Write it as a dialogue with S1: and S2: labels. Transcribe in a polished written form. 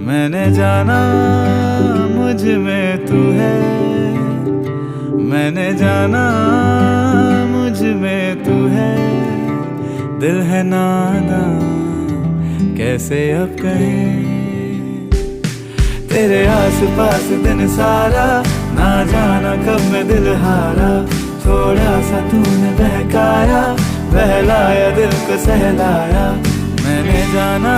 S1: मैंने जाना मुझ में तू है, मैंने जाना मुझ में तू है। दिल है नादां कैसे अब कहे, तेरे आस पास दिन सारा, ना जाना कब मैं दिल हारा। थोड़ा सा तूने बहकाया, बहलाया दिल को सहलाया। मैंने जाना